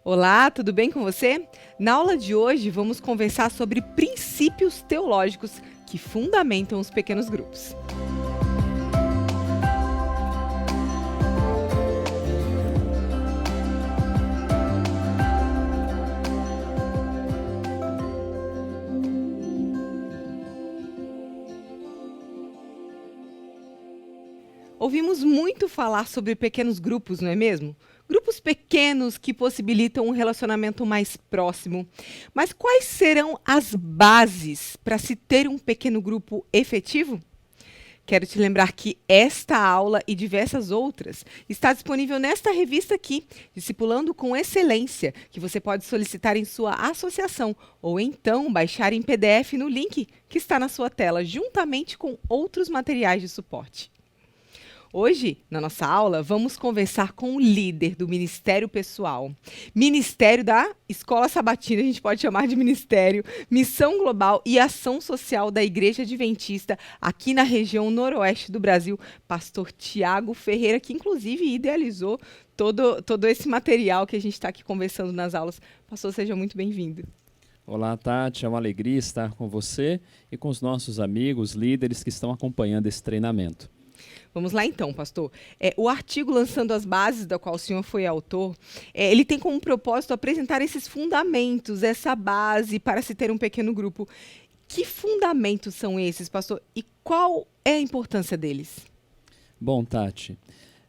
Olá, tudo bem com você? Na aula de hoje vamos conversar sobre princípios teológicos que fundamentam os pequenos grupos. Ouvimos muito falar sobre pequenos grupos, não é mesmo? Grupos pequenos que possibilitam um relacionamento mais próximo. Mas quais serão as bases para se ter um pequeno grupo efetivo? Quero te lembrar que esta aula e diversas outras está disponível nesta revista aqui, Discipulando com Excelência, que você pode solicitar em sua associação ou então baixar em PDF no link que está na sua tela, juntamente com outros materiais de suporte. Hoje, na nossa aula, vamos conversar com o líder do Ministério Pessoal, Ministério da Escola Sabatina, a gente pode chamar de Ministério, Missão Global e Ação Social da Igreja Adventista, aqui na região noroeste do Brasil, pastor Tiago Ferreira, que inclusive idealizou todo esse material que a gente está aqui conversando nas aulas. Pastor, seja muito bem-vindo. Olá, Tati, é uma alegria estar com você e com os nossos amigos, líderes que estão acompanhando esse treinamento. Vamos lá então, pastor. O artigo Lançando as Bases, da qual o senhor foi autor, ele tem como propósito apresentar esses fundamentos, essa base para se ter um pequeno grupo. Que fundamentos são esses, pastor? E qual é a importância deles? Bom, Tati,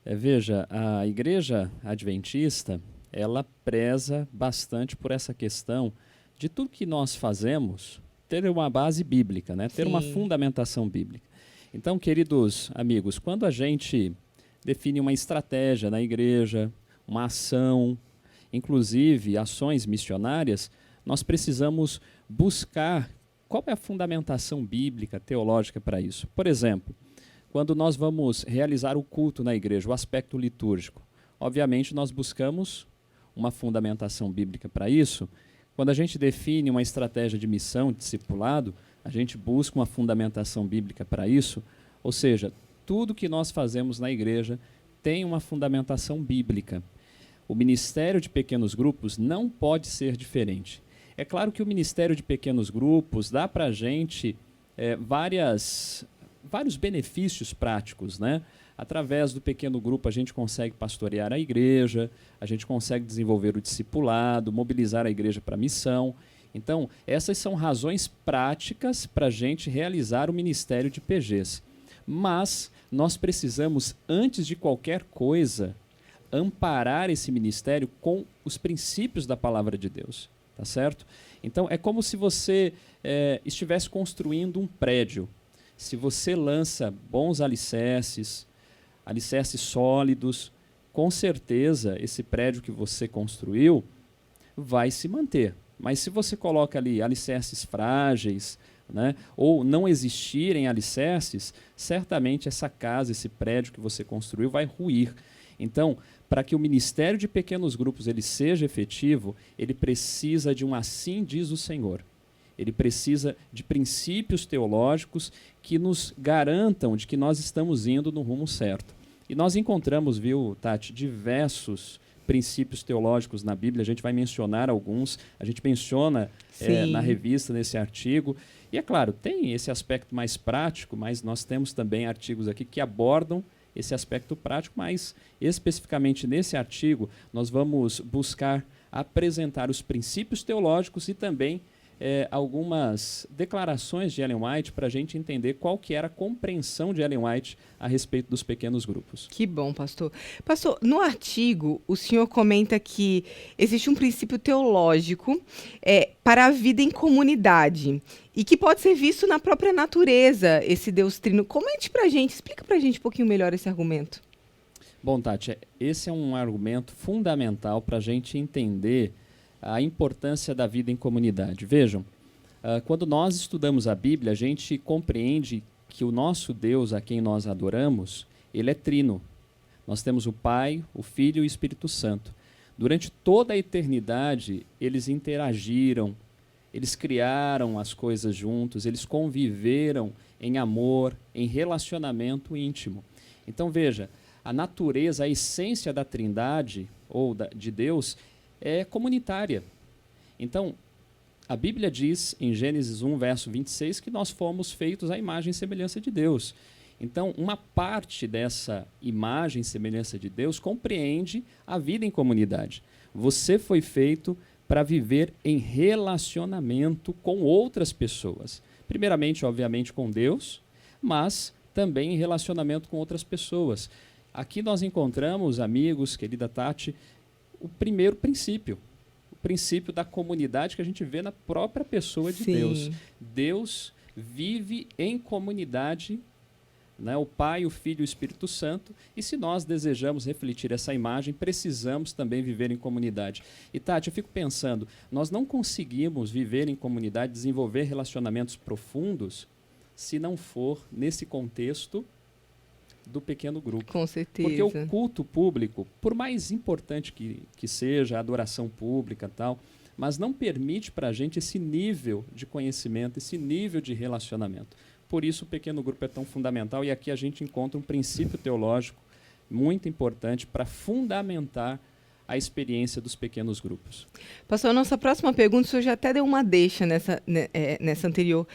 veja, a Igreja Adventista, ela preza bastante por essa questão de tudo que nós fazemos ter uma base bíblica, né? Ter uma fundamentação bíblica. Então, queridos amigos, quando a gente define uma estratégia na igreja, uma ação, inclusive ações missionárias, nós precisamos buscar qual é a fundamentação bíblica, teológica para isso. Por exemplo, quando nós vamos realizar o culto na igreja, o aspecto litúrgico, obviamente nós buscamos uma fundamentação bíblica para isso. Quando a gente define uma estratégia de missão, de discipulado, a gente busca uma fundamentação bíblica para isso, ou seja, tudo que nós fazemos na igreja tem uma fundamentação bíblica. O ministério de pequenos grupos não pode ser diferente. É claro que o ministério de pequenos grupos dá para a gente vários benefícios práticos, né? Através do pequeno grupo a gente consegue pastorear a igreja, a gente consegue desenvolver o discipulado, mobilizar a igreja para a missão. Então, essas são razões práticas para a gente realizar o ministério de PGs. Mas nós precisamos, antes de qualquer coisa, amparar esse ministério com os princípios da palavra de Deus. Tá certo? Então, é como se você estivesse construindo um prédio. Se você lança bons alicerces sólidos, com certeza esse prédio que você construiu vai se manter. Mas se você coloca ali alicerces frágeis, né, ou não existirem alicerces, certamente essa casa, esse prédio que você construiu vai ruir. Então, para que o ministério de pequenos grupos ele seja efetivo, ele precisa de um assim diz o Senhor. Ele precisa de princípios teológicos que nos garantam de que nós estamos indo no rumo certo. E nós encontramos, viu, Tati, diversos princípios teológicos na Bíblia, a gente vai mencionar alguns, a gente menciona na revista, nesse artigo, e é claro, tem esse aspecto mais prático, mas nós temos também artigos aqui que abordam esse aspecto prático, mas especificamente nesse artigo nós vamos buscar apresentar os princípios teológicos e também algumas declarações de Ellen White para a gente entender qual que era a compreensão de Ellen White a respeito dos pequenos grupos. Que bom, pastor. Pastor, no artigo, o senhor comenta que existe um princípio teológico para a vida em comunidade e que pode ser visto na própria natureza, esse Deus trino. Comente para a gente, explica para a gente um pouquinho melhor esse argumento. Bom, Tati, esse é um argumento fundamental para a gente entender a importância da vida em comunidade. Vejam, quando nós estudamos a Bíblia, a gente compreende que o nosso Deus, a quem nós adoramos, ele é trino. Nós temos o Pai, o Filho e o Espírito Santo. Durante toda a eternidade, eles interagiram, eles criaram as coisas juntos, eles conviveram em amor, em relacionamento íntimo. Então, veja, a natureza, a essência da Trindade, ou de Deus, é comunitária. Então, a Bíblia diz em Gênesis 1, verso 26, que nós fomos feitos à imagem e semelhança de Deus. Então, uma parte dessa imagem e semelhança de Deus compreende a vida em comunidade. Você foi feito para viver em relacionamento com outras pessoas. Primeiramente, obviamente, com Deus, mas também em relacionamento com outras pessoas. Aqui nós encontramos, amigos, querida Tati, o primeiro princípio. O princípio da comunidade que a gente vê na própria pessoa de Deus. Deus vive em comunidade, né? O Pai, o Filho e o Espírito Santo, e se nós desejamos refletir essa imagem, precisamos também viver em comunidade. E Tati, eu fico pensando, nós não conseguimos viver em comunidade, desenvolver relacionamentos profundos, se não for nesse contexto do pequeno grupo. Com certeza. Porque o culto público, por mais importante que seja a adoração pública e tal, mas não permite para a gente esse nível de conhecimento, esse nível de relacionamento. Por isso o pequeno grupo é tão fundamental, e aqui a gente encontra um princípio teológico muito importante para fundamentar a experiência dos pequenos grupos. Pastor, a nossa próxima pergunta, o senhor já até deu uma deixa nessa anterior,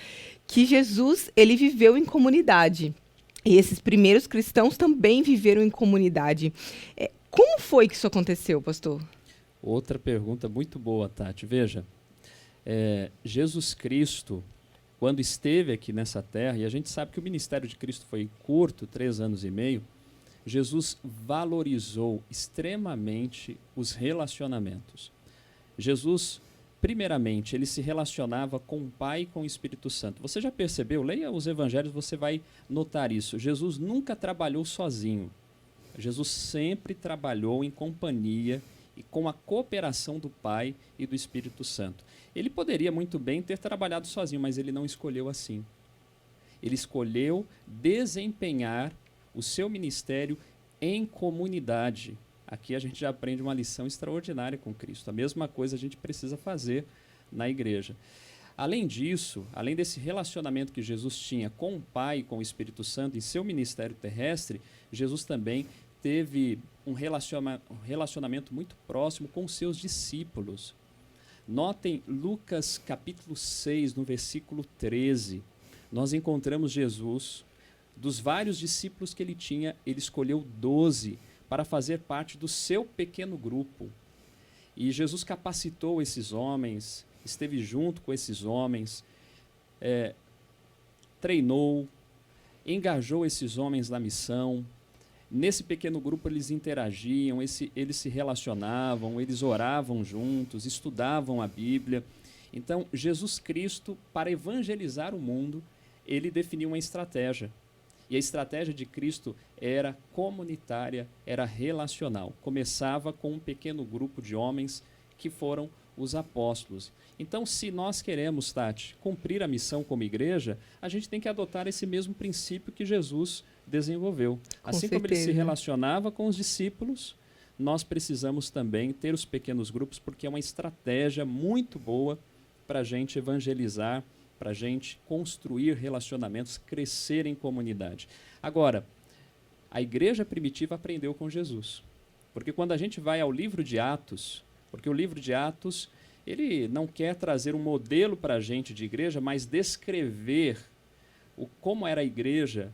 que Jesus, ele viveu em comunidade. E esses primeiros cristãos também viveram em comunidade. Como foi que isso aconteceu, pastor? Outra pergunta muito boa, Tati. Veja, Jesus Cristo, quando esteve aqui nessa terra, e a gente sabe que o ministério de Cristo foi curto, 3 anos e meio, Jesus valorizou extremamente os relacionamentos. Jesus, primeiramente, ele se relacionava com o Pai e com o Espírito Santo. Você já percebeu? Leia os evangelhos, você vai notar isso. Jesus nunca trabalhou sozinho. Jesus sempre trabalhou em companhia e com a cooperação do Pai e do Espírito Santo. Ele poderia muito bem ter trabalhado sozinho, mas ele não escolheu assim. Ele escolheu desempenhar o seu ministério em comunidade. Aqui a gente já aprende uma lição extraordinária com Cristo. A mesma coisa a gente precisa fazer na igreja. Além disso, além desse relacionamento que Jesus tinha com o Pai e com o Espírito Santo em seu ministério terrestre, Jesus também teve um relacionamento muito próximo com os seus discípulos. Notem Lucas capítulo 6, no versículo 13, nós encontramos Jesus, dos vários discípulos que ele tinha, ele escolheu 12 para fazer parte do seu pequeno grupo. E Jesus capacitou esses homens, esteve junto com esses homens, treinou, engajou esses homens na missão. Nesse pequeno grupo eles interagiam, eles se relacionavam, eles oravam juntos, estudavam a Bíblia. Então, Jesus Cristo, para evangelizar o mundo, ele definiu uma estratégia. E a estratégia de Cristo era comunitária, era relacional. Começava com um pequeno grupo de homens que foram os apóstolos. Então, se nós queremos, Tati, cumprir a missão como igreja, a gente tem que adotar esse mesmo princípio que Jesus desenvolveu. Assim como ele se relacionava com os discípulos, nós precisamos também ter os pequenos grupos, porque é uma estratégia muito boa para a gente evangelizar, para a gente construir relacionamentos, crescer em comunidade. Agora, a igreja primitiva aprendeu com Jesus. Porque quando a gente vai ao livro de Atos, porque o livro de Atos, ele não quer trazer um modelo para a gente de igreja, mas descrever como era a igreja,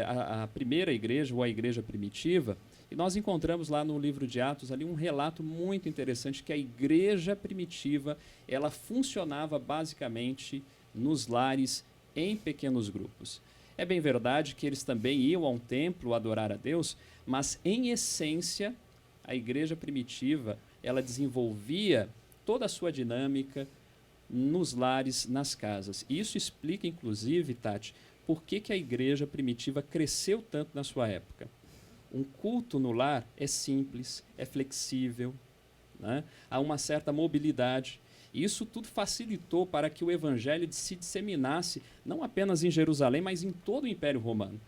a primeira igreja ou a igreja primitiva. E nós encontramos lá no livro de Atos ali um relato muito interessante, que a igreja primitiva, ela funcionava basicamente nos lares, em pequenos grupos. É bem verdade que eles também iam a um templo adorar a Deus, mas em essência, a igreja primitiva, ela desenvolvia toda a sua dinâmica nos lares, nas casas. E isso explica, inclusive, Tati, por que a igreja primitiva cresceu tanto na sua época. Um culto no lar é simples, é flexível, né? Há uma certa mobilidade. E isso tudo facilitou para que o evangelho se disseminasse, não apenas em Jerusalém, mas em todo o Império Romano.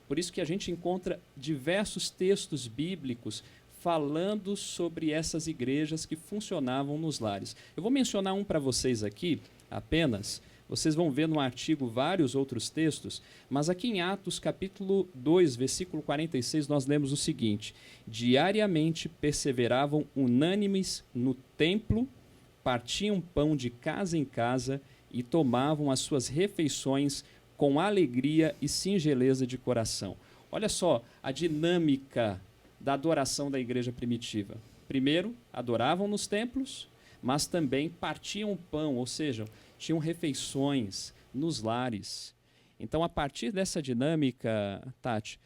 Por isso que a gente encontra diversos textos bíblicos falando sobre essas igrejas que funcionavam nos lares. Eu vou mencionar um para vocês aqui, apenas, Vocês vão ver no artigo vários outros textos, mas aqui em Atos, capítulo 2, versículo 46, nós lemos o seguinte: diariamente perseveravam unânimes no templo, partiam pão de casa em casa e tomavam as suas refeições com alegria e singeleza de coração. Olha só a dinâmica da adoração da igreja primitiva. Primeiro, adoravam nos templos, mas também partiam o pão, ou seja, tinham refeições nos lares. Então, a partir dessa dinâmica, Tati,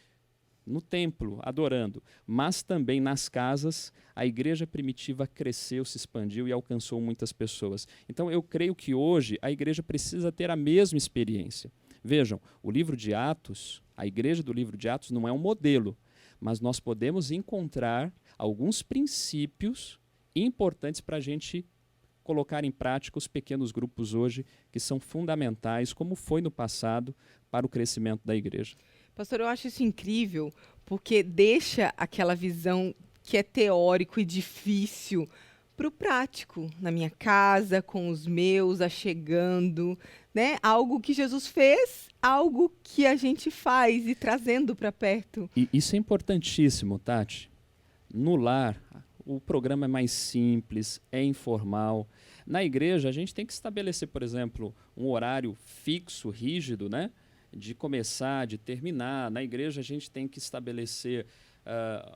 no templo, adorando, mas também nas casas, a igreja primitiva cresceu, se expandiu e alcançou muitas pessoas. Então, eu creio que hoje a igreja precisa ter a mesma experiência. Vejam, o livro de Atos, a igreja do livro de Atos não é um modelo, mas nós podemos encontrar alguns princípios importantes para a gente colocar em prática os pequenos grupos hoje, que são fundamentais, como foi no passado, para o crescimento da igreja. Pastor, eu acho isso incrível, porque deixa aquela visão que é teórico e difícil para o prático, na minha casa, com os meus, achegando, né? Algo que Jesus fez, algo que a gente faz e trazendo para perto. E isso é importantíssimo, Tati. No lar, o programa é mais simples, é informal. Na igreja, a gente tem que estabelecer, por exemplo, um horário fixo, rígido, né? De começar, de terminar. Na igreja, a gente tem que estabelecer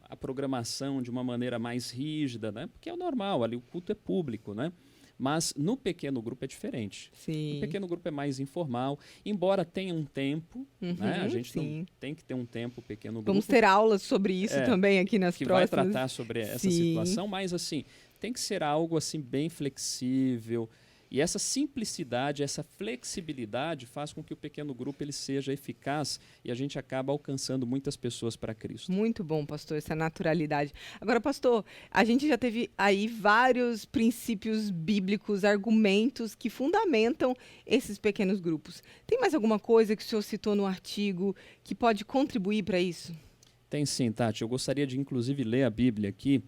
a programação de uma maneira mais rígida, né? Porque é o normal, ali o culto é público, né? Mas no pequeno grupo é diferente. Sim. No pequeno grupo é mais informal, embora tenha um tempo, né? A gente não tem que ter um tempo pequeno grupo. Vamos ter aulas sobre isso também aqui nas que próximas. Que vai tratar sobre essa situação, mas assim, tem que ser algo assim bem flexível. E essa simplicidade, essa flexibilidade faz com que o pequeno grupo ele seja eficaz e a gente acaba alcançando muitas pessoas para Cristo. Muito bom, pastor, essa naturalidade. Agora, pastor, a gente já teve aí vários princípios bíblicos, argumentos que fundamentam esses pequenos grupos. Tem mais alguma coisa que o senhor citou no artigo que pode contribuir para isso? Tem sim, Tati. Eu gostaria de, inclusive, ler a Bíblia aqui,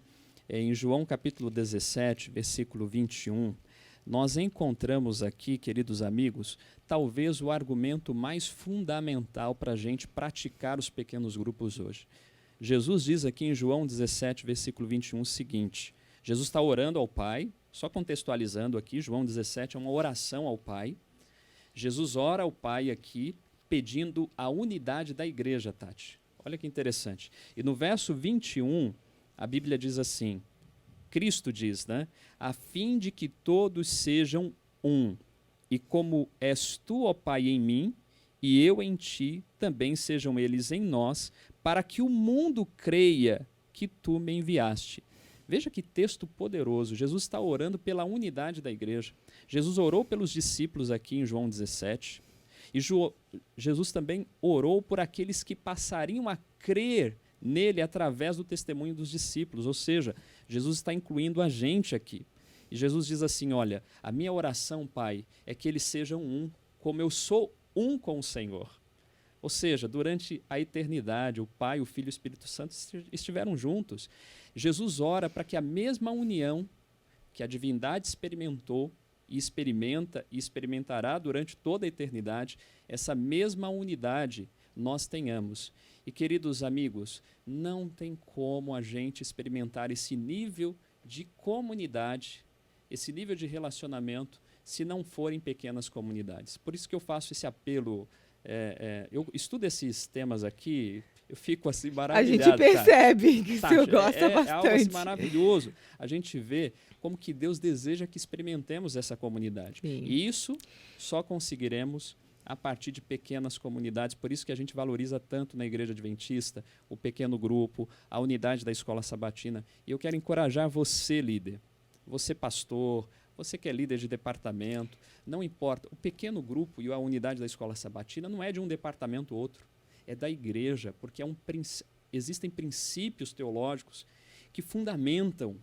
em João capítulo 17, versículo 21. Nós encontramos aqui, queridos amigos, talvez o argumento mais fundamental para a gente praticar os pequenos grupos hoje. Jesus diz aqui em João 17, versículo 21, o seguinte: Jesus está orando ao Pai, só contextualizando aqui, João 17 é uma oração ao Pai. Jesus ora ao Pai aqui, pedindo a unidade da igreja, Tati. Olha que interessante. E no verso 21, a Bíblia diz assim, Cristo diz, né? A fim de que todos sejam um, e como és tu, ó Pai, em mim, e eu em ti, também sejam eles em nós, para que o mundo creia que tu me enviaste. Veja que texto poderoso. Jesus está orando pela unidade da igreja. Jesus orou pelos discípulos aqui em João 17. E Jesus também orou por aqueles que passariam a crer nele através do testemunho dos discípulos, ou seja, Jesus está incluindo a gente aqui. E Jesus diz assim, olha, a minha oração, Pai, é que eles sejam um, como eu sou um com o Senhor. Ou seja, durante a eternidade, o Pai, o Filho e o Espírito Santo estiveram juntos. Jesus ora para que a mesma união que a divindade experimentou e experimenta e experimentará durante toda a eternidade, essa mesma unidade nós tenhamos. E, queridos amigos, não tem como a gente experimentar esse nível de comunidade, esse nível de relacionamento, se não for em pequenas comunidades. Por isso que eu faço esse apelo. Eu estudo esses temas aqui, eu fico assim maravilhado. A gente percebe que o senhor gosta bastante. É algo assim maravilhoso. A gente vê como que Deus deseja que experimentemos essa comunidade. Sim. E isso só conseguiremos a partir de pequenas comunidades. Por isso que a gente valoriza tanto na Igreja Adventista o pequeno grupo, a unidade da Escola Sabatina. E eu quero encorajar você, líder, você pastor, você que é líder de departamento, não importa. O pequeno grupo e a unidade da Escola Sabatina não é de um departamento ou outro, é da igreja, porque existem princípios teológicos que fundamentam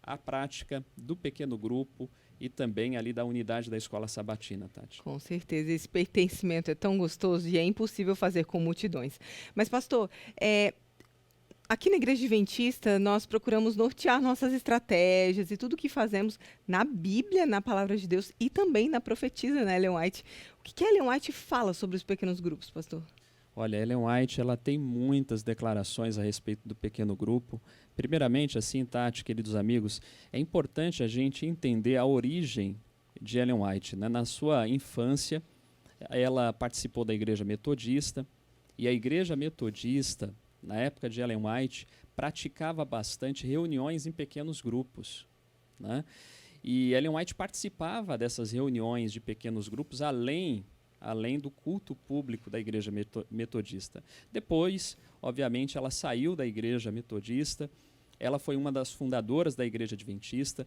a prática do pequeno grupo e também ali da unidade da Escola Sabatina, Tati. Com certeza, esse pertencimento é tão gostoso e é impossível fazer com multidões. Mas, pastor, Aqui na Igreja Adventista, nós procuramos nortear nossas estratégias e tudo que fazemos na Bíblia, na Palavra de Deus e também na profetisa, né, Ellen White? O que Ellen White fala sobre os pequenos grupos, pastor? Olha, Ellen White, ela tem muitas declarações a respeito do pequeno grupo. Primeiramente, assim, Tati, queridos amigos, é importante a gente entender a origem de Ellen White, né? Na sua infância, ela participou da Igreja Metodista, e a Igreja Metodista, na época de Ellen White, praticava bastante reuniões em pequenos grupos, né? E Ellen White participava dessas reuniões de pequenos grupos além do culto público da Igreja Metodista. Depois, obviamente, ela saiu da Igreja Metodista, ela foi uma das fundadoras da Igreja Adventista,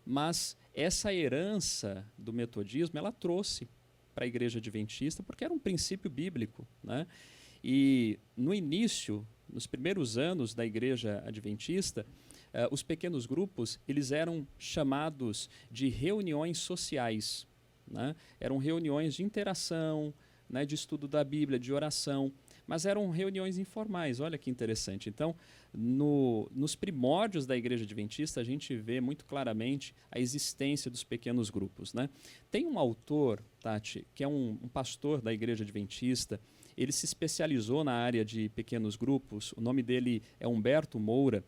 mas essa herança do metodismo ela trouxe para a Igreja Adventista porque era um princípio bíblico, né? E no início, nos primeiros anos da Igreja Adventista, os pequenos grupos eles eram chamados de reuniões sociais, né? Eram reuniões de interação, né, de estudo da Bíblia, de oração, mas eram reuniões informais. Olha que interessante. Então, nos primórdios da Igreja Adventista, a gente vê muito claramente a existência dos pequenos grupos, né? Tem um autor, Tati, que é um pastor da Igreja Adventista. Ele se especializou na área de pequenos grupos. O nome dele é Humberto Moura.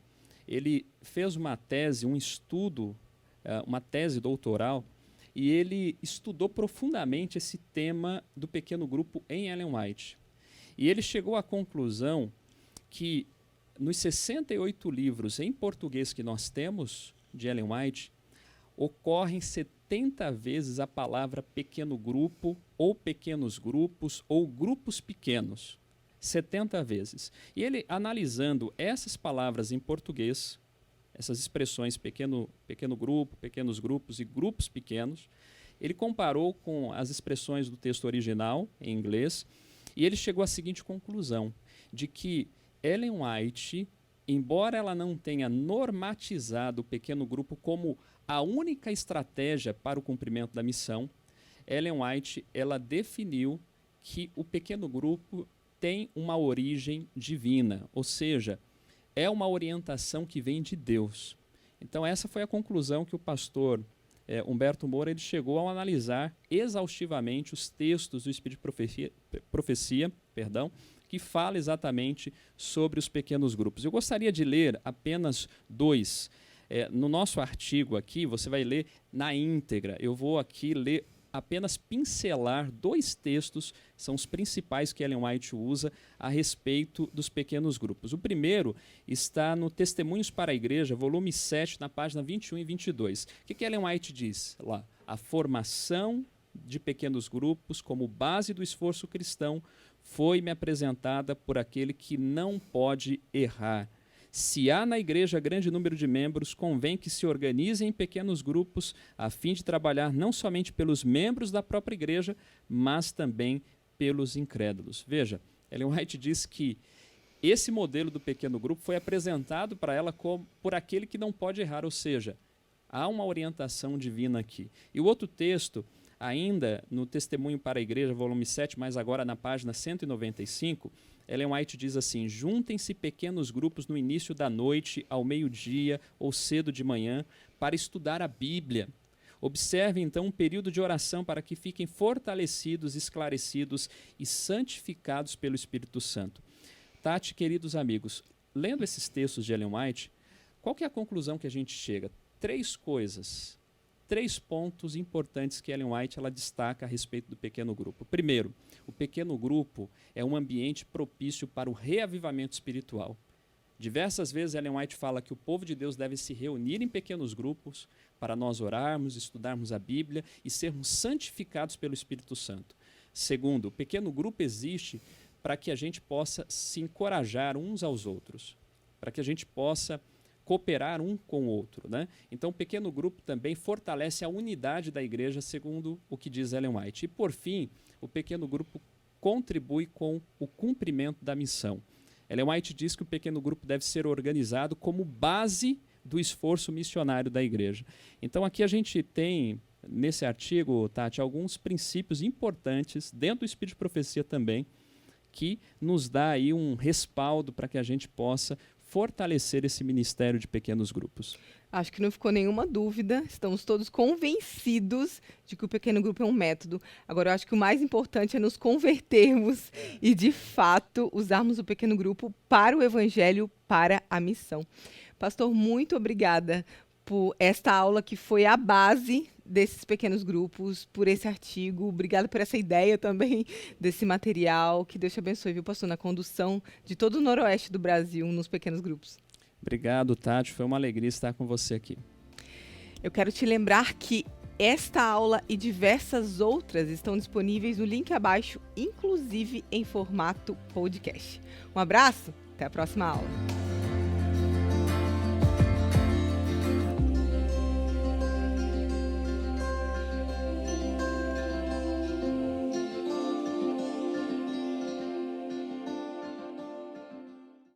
Ele fez uma tese, um estudo, uma tese doutoral, e ele estudou profundamente esse tema do pequeno grupo em Ellen White. E ele chegou à conclusão que nos 68 livros em português que nós temos de Ellen White, ocorrem 70 vezes a palavra pequeno grupo, ou pequenos grupos, ou grupos pequenos. 70 vezes. E ele, analisando essas palavras em português, essas expressões pequeno grupo, pequenos grupos e grupos pequenos, ele comparou com as expressões do texto original, em inglês, e ele chegou à seguinte conclusão, de que Ellen White, embora ela não tenha normatizado o pequeno grupo como a única estratégia para o cumprimento da missão, Ellen White ela definiu que o pequeno grupo tem uma origem divina, ou seja, é uma orientação que vem de Deus. Então essa foi a conclusão que o pastor Humberto Moura ele chegou ao analisar exaustivamente os textos do Espírito de Profecia, que fala exatamente sobre os pequenos grupos. Eu gostaria de ler apenas dois. No nosso artigo aqui, você vai ler na íntegra. Eu vou aqui ler apenas pincelar dois textos, são os principais que Ellen White usa a respeito dos pequenos grupos. O primeiro está no Testemunhos para a Igreja, volume 7, na página 21 e 22. O que Ellen White diz lá? A formação de pequenos grupos como base do esforço cristão foi-me apresentada por aquele que não pode errar. Se há na igreja grande número de membros, convém que se organizem em pequenos grupos a fim de trabalhar não somente pelos membros da própria igreja, mas também pelos incrédulos. Veja, Ellen White diz que esse modelo do pequeno grupo foi apresentado para ela por aquele que não pode errar, ou seja, há uma orientação divina aqui. E o outro texto, ainda no Testemunho para a Igreja, volume 7, mas agora na página 195, Ellen White diz assim: juntem-se pequenos grupos no início da noite, ao meio-dia ou cedo de manhã, para estudar a Bíblia. Observe então um período de oração para que fiquem fortalecidos, esclarecidos e santificados pelo Espírito Santo. Tati, queridos amigos, lendo esses textos de Ellen White, qual que é a conclusão que a gente chega? Três pontos importantes que Ellen White ela destaca a respeito do pequeno grupo. Primeiro, o pequeno grupo é um ambiente propício para o reavivamento espiritual. Diversas vezes Ellen White fala que o povo de Deus deve se reunir em pequenos grupos para nós orarmos, estudarmos a Bíblia e sermos santificados pelo Espírito Santo. Segundo, o pequeno grupo existe para que a gente possa se encorajar uns aos outros, para que a gente possa cooperar um com o outro, né? Então, o pequeno grupo também fortalece a unidade da igreja, segundo o que diz Ellen White. E, por fim, o pequeno grupo contribui com o cumprimento da missão. Ellen White diz que o pequeno grupo deve ser organizado como base do esforço missionário da igreja. Então, aqui a gente tem, nesse artigo, Tati, alguns princípios importantes, dentro do Espírito de Profecia também, que nos dá aí um respaldo para que a gente possa fortalecer esse ministério de pequenos grupos. Acho que não ficou nenhuma dúvida, estamos todos convencidos de que o pequeno grupo é um método. Agora, eu acho que o mais importante é nos convertermos e, de fato, usarmos o pequeno grupo para o evangelho, para a missão. Pastor, muito obrigada por esta aula que foi a base desses pequenos grupos, por esse artigo. Obrigada por essa ideia também desse material. Que Deus te abençoe, viu, pastor, na condução de todo o noroeste do Brasil nos pequenos grupos. Obrigado, Tati. Foi uma alegria estar com você aqui. Eu quero te lembrar que esta aula e diversas outras estão disponíveis no link abaixo, inclusive em formato podcast. Um abraço, até a próxima aula.